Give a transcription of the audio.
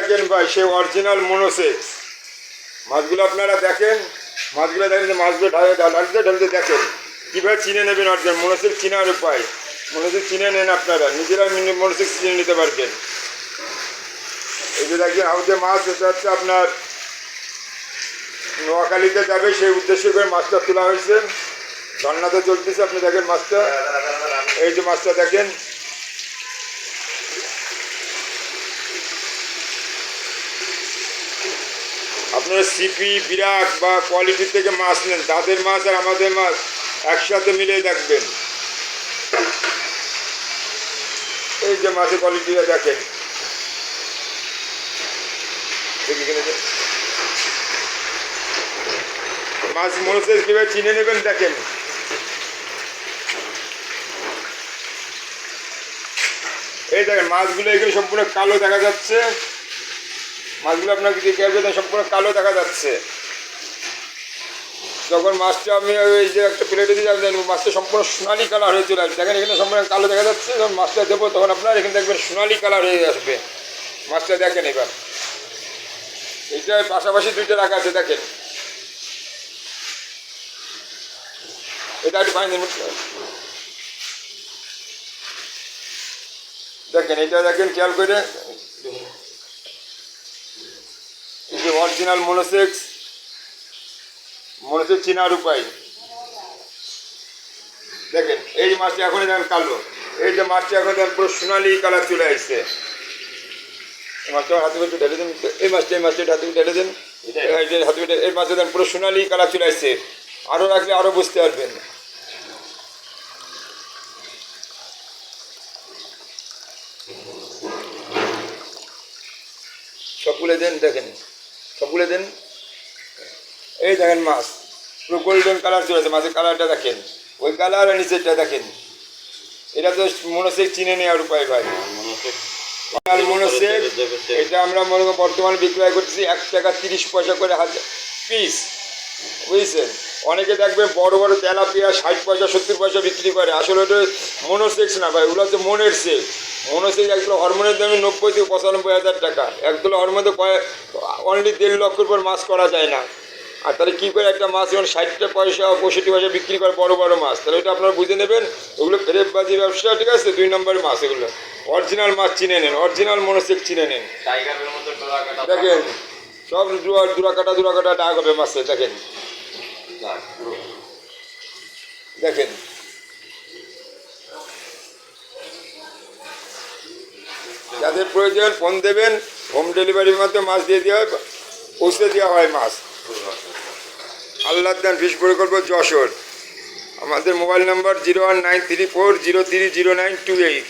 দেখেন ভাই, সে original monosex মাছগুলো আপনারা দেখেন, মাছগুলো দেখেন যে মাছগুলো ঢালতে ঢালতে দেখেন কীভাবে চিনে নেবেন অরিজিনাল মনোসেক্স চিনার উপায়। মনোসেক্স চিনে নেন, আপনারা নিজেরাই মনোসেক্স চিনে নিতে পারবেন। এই যে দেখবেন হাউজে মাছ, এটা হচ্ছে আপনার নোয়াখালীতে যাবে সেই উদ্দেশ্যে করে মাছটা তোলা হয়েছে, ঝর্ণাতে চলতেছে। আপনি দেখেন মাছটা, এই যে মাছটা দেখেন, আপনারা সিপি বিরাট বা কোয়ালিটি থেকে মাছ নেন, তাদের মাছ আর আমাদের মাছ একসাথে মিলিয়ে দেখবেন। এই যে মাছের কোয়ালিটিটা দেখেন, মাছ মনোসেক্স কীভাবে চিনে নেবেন দেখেন। এই দেখেন মাছগুলো এগুলো সম্পূর্ণ কালো দেখা যাচ্ছে, মাছগুলো আপনাকে দেখে সম্পূর্ণ কালো দেখা যাচ্ছে। যখন মাছটা আমি ওই যে একটা প্লেটে দিয়ে যাবেন, মাছটা সম্পূর্ণ সোনালি কালার হয়ে চলে আসবে। দেখেন এখানে সম্পূর্ণ কালো দেখা যাচ্ছে, যখন মাছটা দেবো তখন আপনার এখানে দেখবেন সোনালি কালার হয়ে আসবে মাছটা। দেখেন এবার এইটা পাশাপাশি দুইটা রাখা আছে, দেখেন এটা একটু ফাইন দেখেন, এটা দেখেন খেয়াল করে, এই যে অরিজিনাল মনোসেক্স চিনার উপায় দেখেন। এই মাছটা এখনই দেখেন কালো, এই যে মাছটা এখন দেখেন পুরো সোনালি কালার চলে আসছে। এই মাছটা হাতে করে ঢেলে দেন, এই মাছটা হাতে করে ঢেলে দেন, হাতে করে এই মাছটা দেখেন পুরো সোনালি কালার চলে আসছে। আরও রাখলে আরও বুঝতে পারবেন। সবগুলো দেন, দেখেন সবগুলো দেন। এই দেখেন মাছ পুরো গোল্ডেন কালার চলে আসে, মাছের কালারটা দেখেন, ওই কালার আর নিচেরটা দেখেন। এটা তো মনোসেক্স চিনে নেওয়ার উপায় ভাই। মনোসেক্স এটা আমরা মনে করি বর্তমানে বিক্রয় করছি 1 টাকা 30 পয়সা করে পিস, বুঝছেন। অনেকে দেখবে বড় বড় তেলাপিয়া 60 পয়সা 70 পয়সা বিক্রি করে, আসলে ওটা মনোসেক্স না ভাই, ওগুলো হচ্ছে মনের সেক্স। মনোসেক্স একদম হরমোনের দামে 90 থেকে 95 হাজার টাকা, একদম হরমোনে অনলি 1.5 লক্ষের উপর মাছ করা যায় না। আর তাহলে কী করে একটা মাছ যখন 60 পয়সা 65 পয়সা বিক্রি করে বড় বড় মাছ, তাহলে ওটা আপনারা বুঝে নেবেন ওগুলো ফেরেববাজি ব্যবসা, ঠিক আছে। 2 নম্বরের মাছ এগুলো। অরিজিনাল মাছ চিনে নেন, অরিজিনাল মনোসেক্স চিনে নেন। দেখেন সব দুরা কাটা ডাক হবে মাছে, দেখেন দেখেন। যাদের প্রয়োজন ফোন দেবেন, হোম ডেলিভারির মাধ্যমে মাছ দিয়ে দেওয়া হয়, পৌঁছে দেওয়া হয় মাছ। আল্লাহর দান ফিশ প্রকল্প যশোর। আমাদের মোবাইল নাম্বার 01934030928।